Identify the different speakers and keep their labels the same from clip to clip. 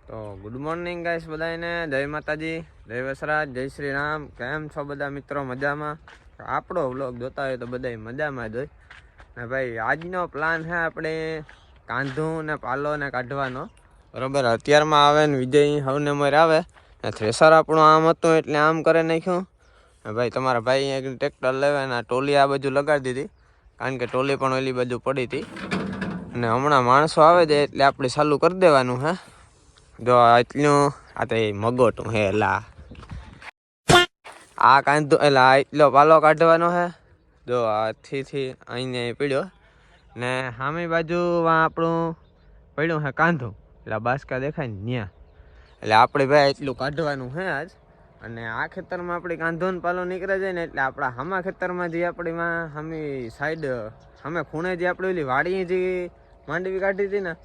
Speaker 1: તો good morning guys બધાને, જય માતાજી, જય વસરાજ, જય શ્રી રામ. કેમ છો બધા મિત્રો? મજામાં? આપણો વ્લોગ જોતા હોય તો બધા મજામાં જ હોય ને ભાઈ. આજનો પ્લાન છે આપણે કાંધું ને પાલો ને કાઢવાનો, બરોબર. અત્યારમાં આવે ને વિજય હવને મોર આવે ને થ્રેસર આપણું આમ હતું એટલે આમ કરી નાખ્યું ને ભાઈ. તમારા ભાઈ એક ટ્રેક્ટર લેવે ને ટોલી આ બાજુ લગાડી દીધી, કારણ કે ટોલી પણ ઓલી બાજુ પડી હતી અને હમણાં માણસો આવે છે એટલે આપણે ચાલુ કરી દેવાનું હે. જો એટલું આ તો મગોટું હે એલા, આ કાંધો એલા એટલો પાલો કાઢવાનો હે. જો આથી અહીંયા પીડ્યો ને સામી બાજુ આપણું પડ્યું હે કાંધું, એટલે બાસકા દેખાય ને ત્યાં, એટલે આપણે ભાઈ એટલું કાઢવાનું હે આજ. અને આ ખેતરમાં આપણે કાંધો ને પાલો નીકળે જાય ને એટલે આપણા હામા ખેતરમાં જે આપણીમાં સામી સાઈડ સામે ખૂણે જે આપણે ઓલી વાડીએ જે માંડવી કાઢી હતી ને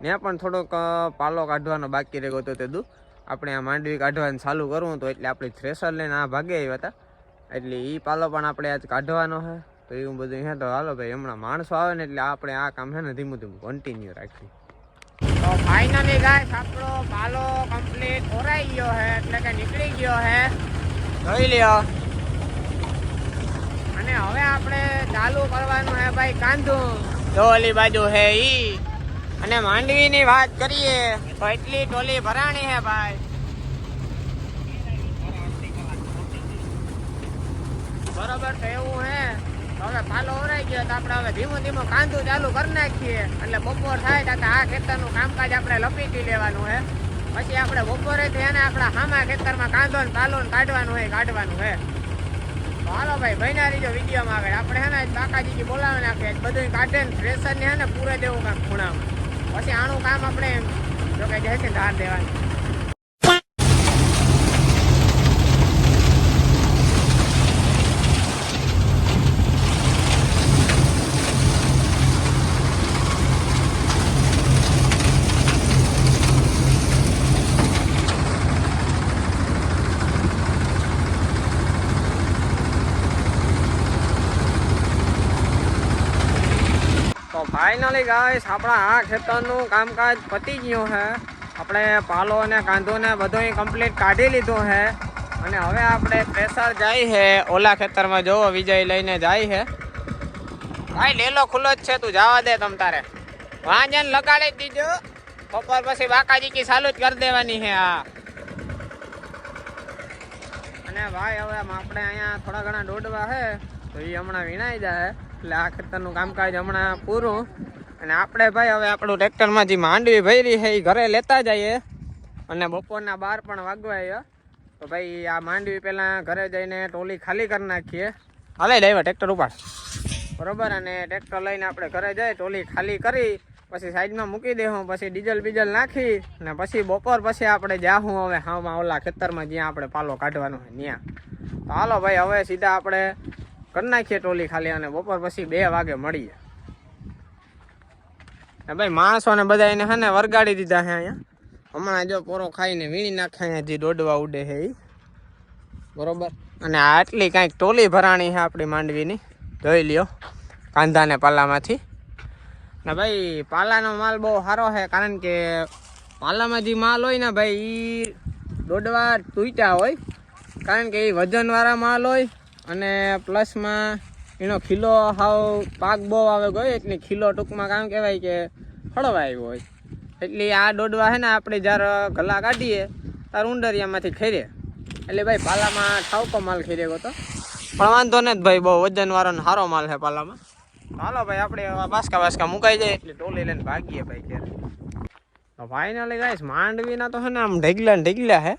Speaker 1: ત્યાં પણ થોડોક પાલો કાઢવાનો બાકી રહ્યો હતો. તે દુ આપણે આ માંડવી કાઢવાનું ચાલુ કરવું હતું એટલે આપણે થ્રેસર લઈને આ ભાગે આવ્યા હતા, એટલે એ પાલો પણ આપણે આજ કાઢવાનો છે. તો એવું બધું છે. તો હાલો ભાઈ, હમણાં માણસો આવે ને એટલે આપણે આ કામ છે ને ધીમું ધીમું કન્ટિન્યુ રાખીએ. તો ફાઇનલી ગાઈસ આપણો પાલો કમ્પ્લીટ ઓરાઈ ગયો છે, એટલે કે નીકળી ગયો છે, જોઈ લ્યો. અને હવે આપણે ચાલુ કરવાનું છે ભાઈ કાંધું, જો ઓલી બાજુ છે ઈ. અને માંડવીની વાત કરીએ તો એટલી ટોલી ભરાણી હે ભાઈ, બરોબર. તો એવું હે, હવે પાલો ઓરાઈ ગયો તો આપણે હવે ધીમું ધીમું કાંધું ચાલુ કરી નાખીએ, એટલે બપોર થાય તો આ ખેતરનું કામકાજ આપણે લપીટી લેવાનું હે. પછી આપણે બપોરે થઈને આપણા હામા ખેતરમાં કાંધો ને પાલો ને કાઢવાનું હે. તો હાલો ભાઈ, બન્યા રહીજો વિડીયોમાં આગળ. આપણે હે ને કાકાજી બોલાવી નાખીએ, બધું કાઢે ને થ્રેસર ને હે ને પૂરે દેવું કામ ખૂણામાં. પછી આનું કામ આપણે જો કે જશે ધાર દેવાનું. તો ફાઇનલી ગાઈસ આપણા આ ખેતરનું કામકાજ પતી ગયું છે. આપણે પાલો અને કાંધો ને બધું કમ્પ્લીટ કાઢી લીધું છે. અને હવે આપણે થ્રેસર જાય છે ઓલા ખેતરમાં. જોવો વિજય લઈને જાય છે ભાઈ. લેલો ખુલ્લો જ છે, તું જવા દે તમ તારે. વાં જઈને લગાડી દીજો, બપોર પછી બાકાજી કી ચાલુ જ કરી દેવાની છે આ. અને ભાઈ હવે આપણે અહીંયા થોડા ઘણા દોડવા છે તો એ હમણાં વીણાઈ જાય, એટલે આ ખેતરનું કામકાજ હમણાં પૂરું. અને આપણે ભાઈ હવે આપણું ટ્રેક્ટરમાં જે માંડવી ભરી છે એ ઘરે લેતા જઈએ. અને બપોરના 12 પણ વાગવા આવ્યા, તો ભાઈ આ માંડવી પહેલાં ઘરે જઈને ટોલી ખાલી કરી નાખીએ. હાલે લાવ્યા ટ્રેક્ટર ઉપર, બરોબર. અને ટ્રેક્ટર લઈને આપણે ઘરે જઈએ, ટોલી ખાલી કરી પછી સાઈડમાં મૂકી દેવું, પછી ડીઝલ બીજલ નાખી અને પછી બપોર પછી આપણે જાહું હવે હામાં ઓલા ખેતરમાં જ્યાં આપણે પાલો કાઢવાનો હોય ત્યાં. તો હાલો ભાઈ, હવે સીધા આપણે કરી નાખીએ ટોલી ખાલી, અને બપોર પછી 2 વાગે મળીએ. ભાઈ માણસોને બધા એને હે ને વરગાડી દીધા છે અહીંયા. હમણાં જો પોરો ખાઈને વીણી નાખે અહીંયા જે દોડવા ઉડે છે એ, બરોબર. અને આટલી કાંઈક ટોલી ભરાણી છે આપણી માંડવીની, જોઈ લ્યો, કાંધા ને પાલામાંથી. ને ભાઈ પાલાનો માલ બહુ સારો છે, કારણ કે પાલામાં જે માલ હોય ને ભાઈ એ દોડવા તૂટ્યા હોય, કારણ કે એ વજનવાળા માલ હોય. અને પ્લસમાં એનો ખીલો હાવ પાક બહુ આવે ગયો, એટલે ખીલો ટૂંકમાં કામ કહેવાય કે હળવા આવ્યો હોય. એટલે આ દોડવા છે ને આપણે જ્યારે ગલા કાઢીએ ત્યારે ઉંડરિયામાંથી ખેરે, એટલે ભાઈ પાલામાં ઠાવકો માલ ખેરે ગયો હતો. પણ વાંધો નથી ભાઈ, બહુ વજનવાળો ને સારો માલ છે પાલામાં. હાલો ભાઈ, આપણે બાસકા મુકાઈ જાય એટલે ટોલી લઈને ભાગીએ ભાઈ ઘેર. તો ફાઇનલી ગાઈસ માંડવીના તો છે ને આમ ઢગલા છે.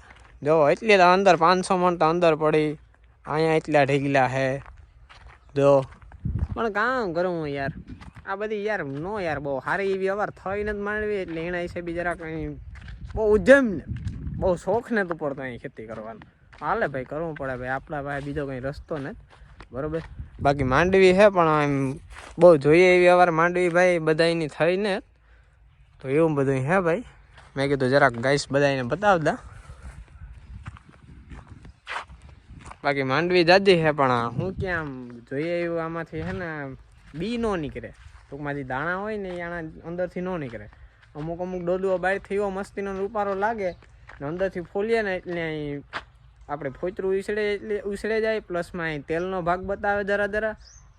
Speaker 1: જો એટલી તો અંદર 500 મણ તો અંદર પડી, અહીંયા એટલા ઢગલા છે જો. પણ કામ કરું યાર, આ બધી યાર નો યાર બહુ સારી એવી અવાર થઈ નથી માંડવી, એટલે એના હિસાબે જરા કંઈ બહુ ઉજ્જમ ને બહુ શોખ નથી પડતો અહીં ખેતી કરવાનો. હાલે ભાઈ, કરવું પડે ભાઈ, આપણા પાસે બીજો કંઈ રસ્તો નથી, બરોબર. બાકી માંડવી છે પણ એમ બહુ જોઈએ એવી અવાર માંડવી ભાઈ બધાની થઈ ને, તો એવું બધું હે ભાઈ. મેં કીધું જરાક ગાઈસ બધાને બતાવતા. બાકી માંડવી જાજી છે પણ હું ક્યાં આમ જોઈએ એવું આમાંથી છે ને બી નો નીકળે. ટૂંકમાં જે દાણા હોય ને એ આના અંદરથી ન નીકળે. અમુક અમુક ડોડવો બહારથી એવો મસ્તીનો રૂપારો લાગે ને અંદરથી ફોલીએ ને એટલે અહીં આપણે ફોતરું ઉછળે જાય. પ્લસમાં અહીં તેલનો ભાગ બતાવે જરા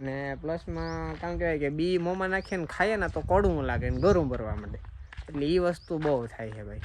Speaker 1: ને પ્લસમાં કામ કહેવાય કે બી મોંમાં નાખીને ખાઈએ ને તો કડવું લાગે ને ગરું ભરવા માંડે. એટલે એ વસ્તુ બહુ થાય છે ભાઈ.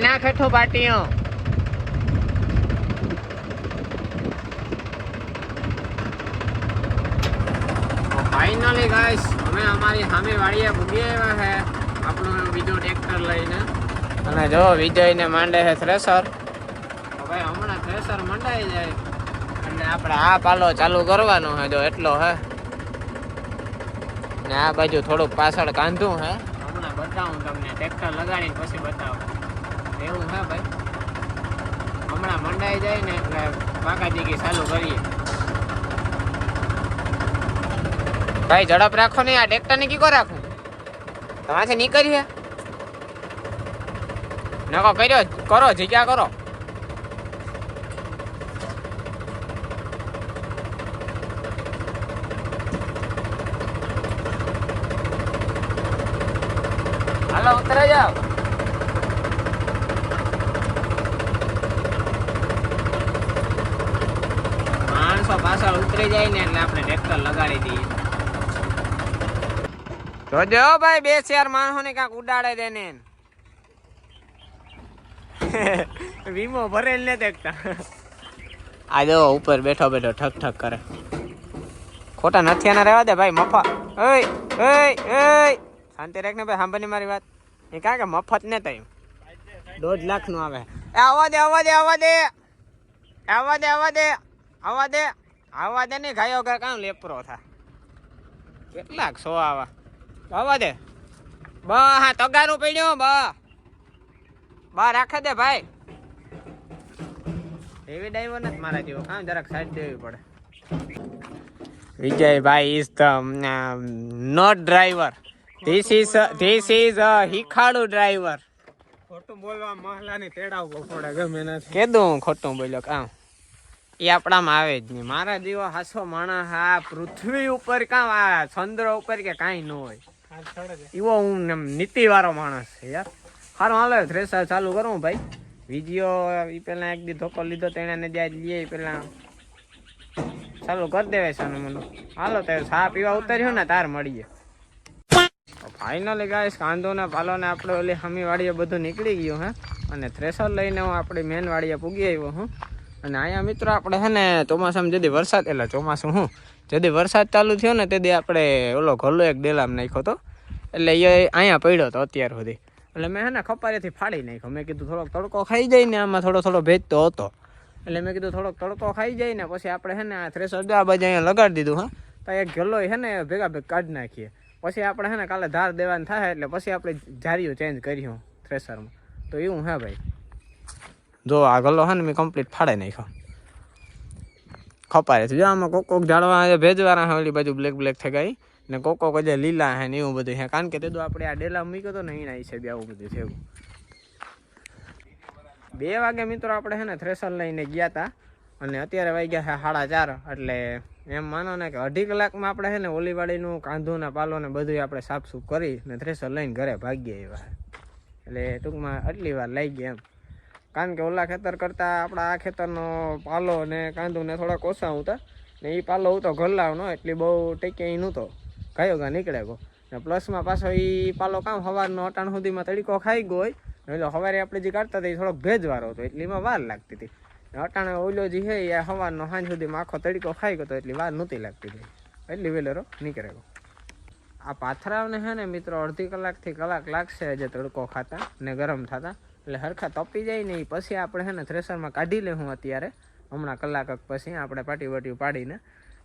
Speaker 1: ના ખેઠો પાટીઓ ફાઇનલી ગાઈસ અમે અમારી સામે વાડીએ ભૂગી આવ્યા છે આપણું બીજું ટ્રેક્ટર લઈને. અને જો વિજયને માંડે છે થ્રેસર. ભાઈ હમણાં થ્રેસર મંડાઈ જાય એટલે આપણે આ પાલો ચાલુ કરવાનો છે. જો એટલો હે ને આ બાજુ થોડુંક પાછળ કાંધું હે. હમણાં બતાવું તમને ટ્રેક્ટર લગાડીને પછી બતાવું એવું હે ભાઈ. હમણાં મંડાઈ જાય ને એટલે બાકાજીકી ચાલુ કરીએ. ભાઈ ઝડપ રાખો ને, આ ટ્રેક્ટર ને કીકો રાખું તમારે નીકળીએ નકો કર્યો કરો જગ્યા કરો. હાલો ઉતરે જાઓ. પાછળ ઉતરી જાય ને એટલે આપણે ટ્રેક્ટર લગાડી દઈએ. જોજો ભાઈ 2-4 માણસો ને કાંક ઉડાડે દે ને. વીમો ભરેલ ને દેખતા આ જો ઉપર બેઠો બેઠો ઠક ઠક કરે. ખોટા નથી ના રહેવા દે ભાઈ. મફત શાંતિ રાખ ને ભાઈ. સાંભળની મારી વાત. એ કારણ કે મફત ને તઈ 2.5 લાખ નું આવે. આવવા દે આવવા દે આવવા દે આવવા દે આવવા દે આવવા દે આવવા દે ને ગાયો ઘર કામ લેપરો થા. કેટલાક 100 આવા આવવા દે. હા તગારું પડ્યું બા રાખે દે ભાઈ. એવી ડાઈવર નથી મારા જેવો. કામ જરાક સાઈડ દેવી પડે. Vijaybhai is the not driver. This is હિખાડુ ડ્રાઈવર. ખોટું બોલવા મહલાની તેડાવવું પડે ગમે નથી. કીધું ખોટું બોલ્યો કામ એ આપણામાં આવે જ નહીં. મારા જેવો હાસો માણસ આ પૃથ્વી ઉપર કામ આ ચંદ્ર ઉપર કે કાંઈ ન હોય એવો હું નીતિ વાળો માણસ છે યાર. સારું હાલો થ્રેસર ચાલુ કરું ભાઈ. વિડીયો એ પેલા એક દી ધોકો લીધો તો એને જ્યાં લઈએ પેલા ચાલુ કરી દેવાય છે મને. હાલો તો ચા પીવા ઉતર્યો ને તાર મળીએ. ફાઇનલી ગાઈસ કાંદો ને પાલો ને આપણે ઓલી હમી વાડીએ બધું નીકળી ગયું હે. અને થ્રેસર લઈને હું આપણી મેન વાડીએ પૂગી આવ્યો હું. અને અહીંયા મિત્રો આપણે છે ને ચોમાસામાં જેથી વરસાદ એટલે ચોમાસું જેથી વરસાદ ચાલુ થયો ને તેથી આપણે ઓલો ઘોલો એક ડેલામાં નાખ્યો હતો. એટલે એ અહીંયા પડ્યો હતો અત્યાર સુધી. એટલે મેં છે ને ખપારીથી ફાડી નાખ્યો. મેં કીધું થોડોક તડકો ખાઈ જાય ને આમાં થોડો ભેજ તો હતો. એટલે મેં કીધું થોડોક તડકો ખાઈ જાય ને પછી આપણે છે ને આ થ્રેસર આ બાજુ અહીંયા લગાડી દીધું. તો એક ગલ્લો છે ને ભેગા કાઢી નાખીએ. પછી આપણે છે ને કાલે ધાર દેવાનું થાય એટલે પછી આપણે જારીઓ ચેન્જ કર્યું થ્રેસરમાં. તો એવું હે ભાઈ. જો આ ગલ્લો છે ને મેં કમ્પ્લીટ ફાડી નાખ્યો ખપારે. જો આમાં કોક ઝાડવા ભેજવાળા હે ઓલી બાજુ બ્લેક થઈ ગઈ ને કોક જે લીલા હે ને એવું બધું હે. કારણ કે તે આપણે આ ડેલા મૂક્યો હતો ને એના હિસાબે આવું બધું થયું. 2 વાગે મિત્રો આપણે છે ને થ્રેસર લઈને ગયા હતા અને અત્યારે વાગ્યા છે 4:30. એટલે એમ માનો ને કે 2.5 કલાકમાં આપણે છે ને ઓલીવાડીનું કાંધું ને પાલો ને બધું આપણે સાફસૂફ કરી ને થ્રેસર લઈને ઘરે ભાગી આવ્યા. એટલે ટૂંકમાં આટલી વાર લાગી ગઈ એમ. કારણ કે ઓલા ખેતર કરતાં આપણા આ ખેતરનો પાલો ને કાંદું ને થોડાક ઓછા હતા ને એ પાલો હતો ઘરલાવનો એટલી બહુ ટેકે નહોતો. ગાયો નીકળે ગયો ને પ્લસમાં પાછો એ પાલો કામ સવારનો અટાણ સુધીમાં તડીકો ખાઈ ગયો હોય. એટલે સવારે આપણે જે કાઢતા હતા એ થોડોક ભેજવાળો હતો એટલે એમાં વાર લાગતી હતી. અટાણે ઓલો જે છે એ સવારનો સાંજ સુધીમાં આખો તડીકો ખાઈ ગયો એટલી વાર નહોતી લાગતી હતી. એટલી વેલેરો નીકળે ગયો. આ પાથરાવને છે ને મિત્રો 1.5 કલાકથી કલાક લાગશે જે તડકો ખાતા ને ગરમ થતા. એટલે હરખા તપી જાય ને પછી આપણે છે ને થ્રેસરમાં કાઢી લે. હું અત્યારે હમણાં કલાક પછી આપણે પાટી પાડીને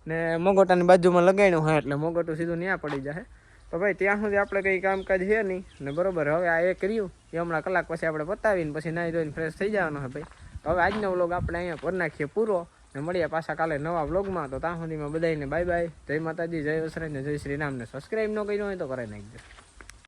Speaker 1: ને મોગોટાની બાજુમાં લગાડ્યું હોય એટલે મોગોટું સીધું ત્યાં પડી જાય. તો ભાઈ ત્યાં સુધી આપણે કંઈ કામકાજ છે નહીં ને બરોબર. હવે આ એક રહ્યું એ હમણાં કલાક પછી આપણે પતાવીને પછી નાહી ધોઈને ફ્રેશ થઈ જવાનો છે ભાઈ. તો હવે આજનો વ્લોગ આપણે અહીંયા કરી નાખીએ પૂરો ને મળીએ પાછા કાલે નવા વ્લોગમાં. તો ત્યાં સુધીમાં બધાને બાય બાય. જય માતાજી, જય વસરાજ ને જય શ્રી રામ. ને સબસ્ક્રાઈબ ન કર્યું હોય તો કરાવી નાખજો.